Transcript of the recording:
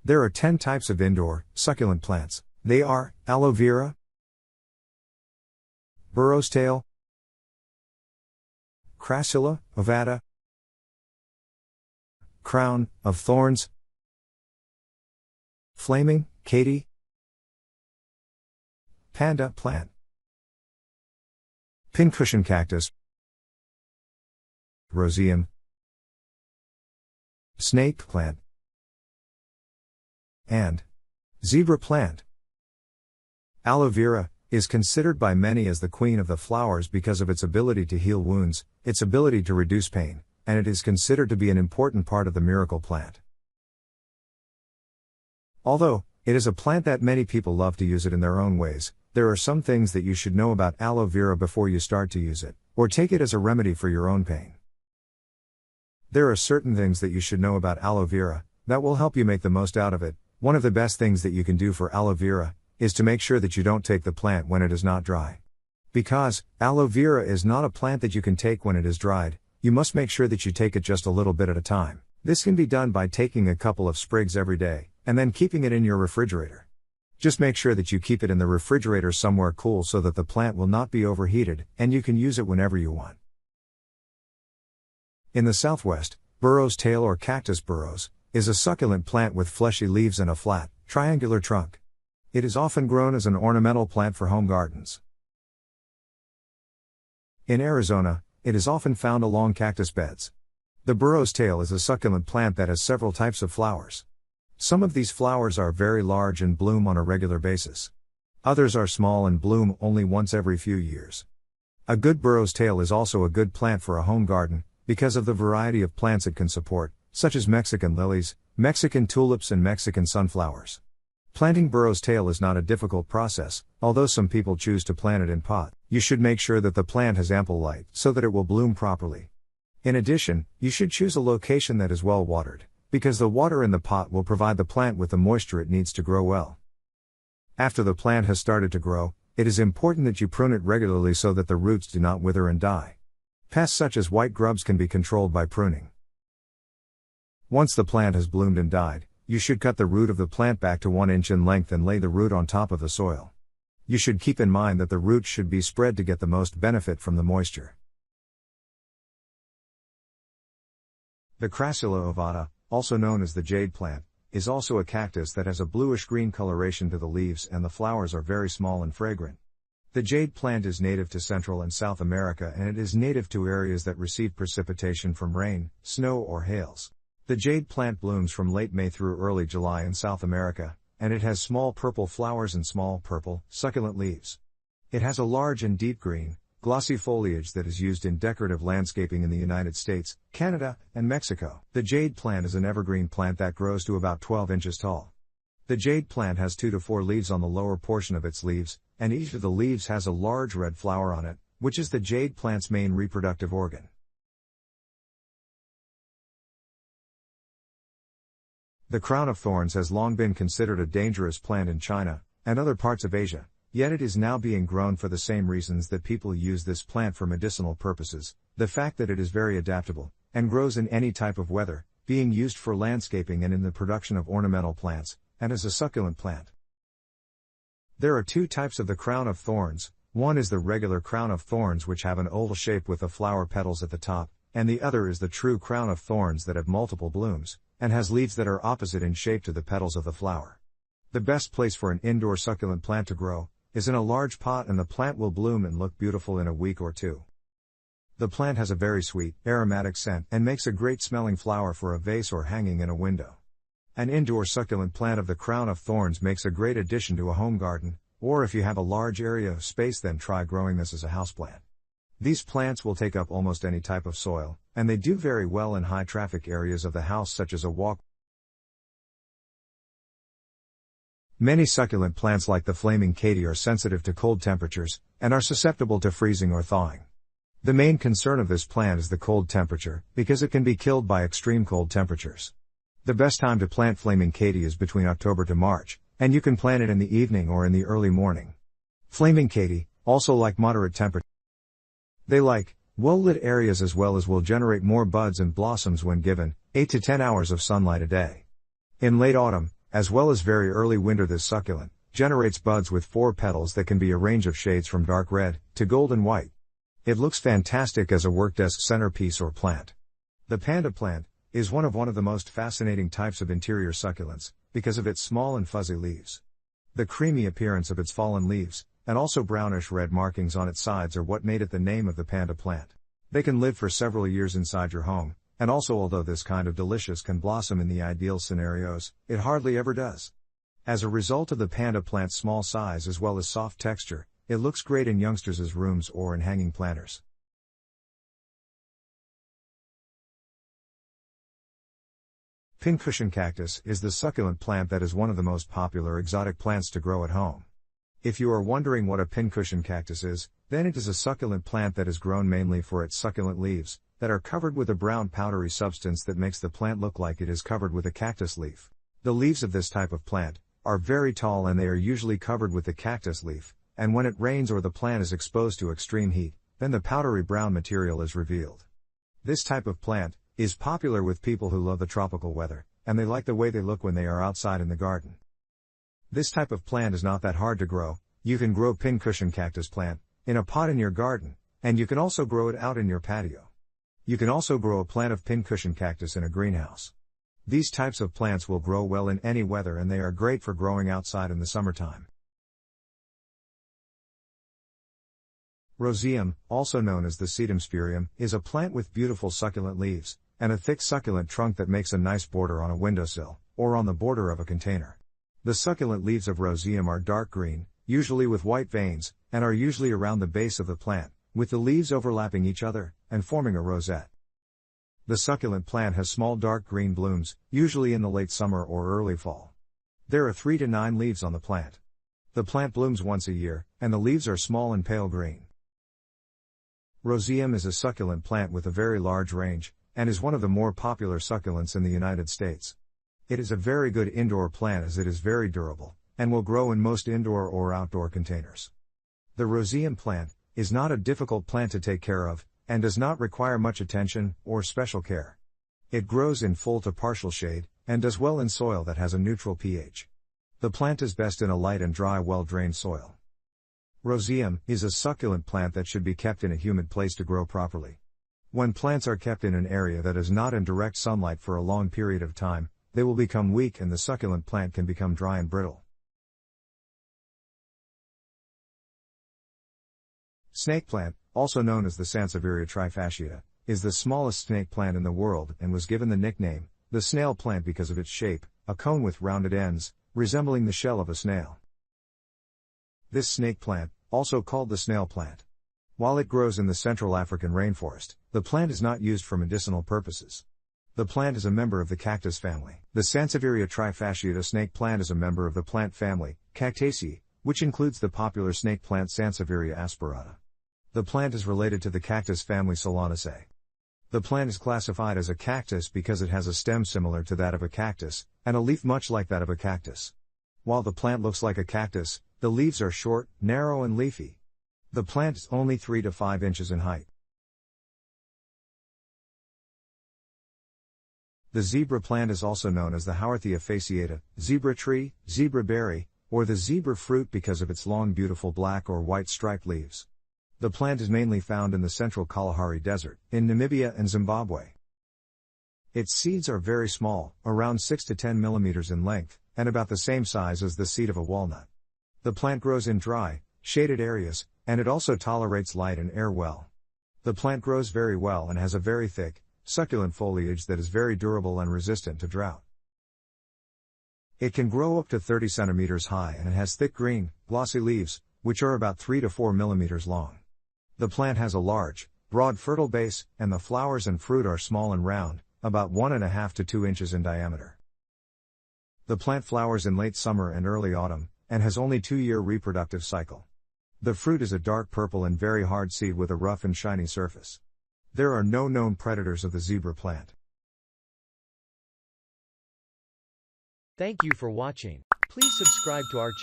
There are 10 types of indoor, succulent plants. They are, Aloe Vera, Burro's tail, Crassula, Ovata, Crown of Thorns, Flaming, Katy, Panda plant, Pincushion Cactus, Roseum, Snake plant, and Zebra plant. Aloe Vera is considered by many as the queen of the flowers because of its ability to heal wounds, its ability to reduce pain, and it is considered to be an important part of the miracle plant. Although it is a plant that many people love to use it in their own ways, there are some things that you should know about aloe vera before you start to use it, or take it as a remedy for your own pain. There are certain things that you should know about aloe vera that will help you make the most out of it. One of the best things that you can do for aloe vera is to make sure that you don't take the plant when it is not dry. Because aloe vera is not a plant that you can take when it is dried, you must make sure that you take it just a little bit at a time. This can be done by taking a couple of sprigs every day, and then keeping it in your refrigerator. Just make sure that you keep it in the refrigerator somewhere cool so that the plant will not be overheated, and you can use it whenever you want. In the southwest, Burro's tail or cactus burros is a succulent plant with fleshy leaves and a flat, triangular trunk. It is often grown as an ornamental plant for home gardens. In Arizona, it is often found along cactus beds. The Burro's tail is a succulent plant that has several types of flowers. Some of these flowers are very large and bloom on a regular basis. Others are small and bloom only once every few years. A good Burro's tail is also a good plant for a home garden, because of the variety of plants it can support, such as Mexican lilies, Mexican tulips and Mexican sunflowers. Planting Burro's tail is not a difficult process, although some people choose to plant it in pot. You should make sure that the plant has ample light so that it will bloom properly. In addition, you should choose a location that is well watered, because the water in the pot will provide the plant with the moisture it needs to grow well. After the plant has started to grow, it is important that you prune it regularly so that the roots do not wither and die. Pests such as white grubs can be controlled by pruning. Once the plant has bloomed and died, you should cut the root of the plant back to 1 inch in length and lay the root on top of the soil. You should keep in mind that the roots should be spread to get the most benefit from the moisture. The Crassula ovata, also known as the jade plant, is also a cactus that has a bluish-green coloration to the leaves, and the flowers are very small and fragrant. The jade plant is native to Central and South America, and it is native to areas that receive precipitation from rain, snow or hails. The jade plant blooms from late May through early July in South America, and it has small purple flowers and small purple, succulent leaves. It has a large and deep green, glossy foliage that is used in decorative landscaping in the United States, Canada, and Mexico. The jade plant is an evergreen plant that grows to about 12 inches tall. The jade plant has 2 to 4 leaves on the lower portion of its leaves, and each of the leaves has a large red flower on it, which is the jade plant's main reproductive organ. The crown of thorns has long been considered a dangerous plant in China and other parts of Asia, yet it is now being grown for the same reasons that people use this plant for medicinal purposes: the fact that it is very adaptable and grows in any type of weather, being used for landscaping and in the production of ornamental plants, and as a succulent plant. There are 2 types of the crown of thorns. One is the regular crown of thorns, which have an oval shape with the flower petals at the top, and the other is the true crown of thorns that have multiple blooms and has leaves that are opposite in shape to the petals of the flower. The best place for an indoor succulent plant to grow is in a large pot, and the plant will bloom and look beautiful in a week or 2. The plant has a very sweet, aromatic scent and makes a great smelling flower for a vase or hanging in a window. An indoor succulent plant of the crown of thorns makes a great addition to a home garden, or if you have a large area of space, then try growing this as a houseplant. These plants will take up almost any type of soil, and they do very well in high traffic areas of the house, such as a walk. Many succulent plants like the flaming Katy are sensitive to cold temperatures, and are susceptible to freezing or thawing. The main concern of this plant is the cold temperature, because it can be killed by extreme cold temperatures. The best time to plant flaming Katy is between October to March, and you can plant it in the evening or in the early morning. Flaming Katy also like moderate temperature. They like well-lit areas as well as will generate more buds and blossoms when given 8 to 10 hours of sunlight a day. In late autumn, As well as very early winter, this succulent generates buds with 4 petals that can be a range of shades from dark red to golden white. It looks fantastic as a workdesk centerpiece or plant. The panda plant is one of the most fascinating types of interior succulents because of its small and fuzzy leaves. The creamy appearance of its fallen leaves, and also brownish red markings on its sides, are what made it the name of the panda plant. They can live for several years inside your home, and also although this kind of delicious can blossom in the ideal scenarios, it hardly ever does. As a result of the panda plant's small size as well as soft texture, it looks great in youngsters' rooms or in hanging planters. Pincushion cactus is the succulent plant that is one of the most popular exotic plants to grow at home. If you are wondering what a pincushion cactus is, then it is a succulent plant that is grown mainly for its succulent leaves, that are covered with a brown powdery substance that makes the plant look like it is covered with a cactus leaf. The leaves of this type of plant are very tall and they are usually covered with the cactus leaf, and when it rains or the plant is exposed to extreme heat, then the powdery brown material is revealed. This type of plant is popular with people who love the tropical weather, and they like the way they look when they are outside in the garden. This type of plant is not that hard to grow. You can grow pincushion cactus plant in a pot in your garden, and you can also grow it out in your patio. You can also grow a plant of pincushion cactus in a greenhouse. These types of plants will grow well in any weather and they are great for growing outside in the summertime. Roseum, also known as the sedum spurium, is a plant with beautiful succulent leaves and a thick succulent trunk that makes a nice border on a windowsill or on the border of a container. The succulent leaves of Roseum are dark green, usually with white veins, and are usually around the base of the plant, with the leaves overlapping each other and forming a rosette. The succulent plant has small dark green blooms, usually in the late summer or early fall. There are 3 to 9 leaves on the plant. The plant blooms once a year, and the leaves are small and pale green. Roseum is a succulent plant with a very large range, and is one of the more popular succulents in the United States. It is a very good indoor plant as it is very durable, and will grow in most indoor or outdoor containers. The Roseum plant is not a difficult plant to take care of, and does not require much attention or special care. It grows in full to partial shade, and does well in soil that has a neutral pH. The plant is best in a light and dry, well-drained soil. Roseum is a succulent plant that should be kept in a humid place to grow properly. When plants are kept in an area that is not in direct sunlight for a long period of time, they will become weak and the succulent plant can become dry and brittle. Snake plant, also known as the Sansevieria trifasciata, is the smallest snake plant in the world and was given the nickname, the snail plant, because of its shape, a cone with rounded ends, resembling the shell of a snail. This snake plant, also called the snail plant. While it grows in the Central African rainforest, the plant is not used for medicinal purposes. The plant is a member of the cactus family. The Sansevieria trifasciata snake plant is a member of the plant family, Cactaceae, which includes the popular snake plant Sansevieria aspirata. The plant is related to the cactus family Solanaceae. The plant is classified as a cactus because it has a stem similar to that of a cactus, and a leaf much like that of a cactus. While the plant looks like a cactus, the leaves are short, narrow and leafy. The plant is only 3 to 5 inches in height. The zebra plant is also known as the Haworthia fasciata, zebra tree, zebra berry, or the zebra fruit because of its long beautiful black or white striped leaves. The plant is mainly found in the central Kalahari Desert, in Namibia and Zimbabwe. Its seeds are very small, around 6 to 10 millimeters in length, and about the same size as the seed of a walnut. The plant grows in dry, shaded areas, and it also tolerates light and air well. The plant grows very well and has a very thick, succulent foliage that is very durable and resistant to drought. It can grow up to 30 centimeters high and it has thick green, glossy leaves, which are about 3 to 4 millimeters long. The plant has a large, broad fertile base, and the flowers and fruit are small and round, about 1.5 to 2 inches in diameter. The plant flowers in late summer and early autumn, and has only 2-year reproductive cycle. The fruit is a dark purple and very hard seed with a rough and shiny surface. There are no known predators of the zebra plant. Thank you for watching. Please subscribe to our channel.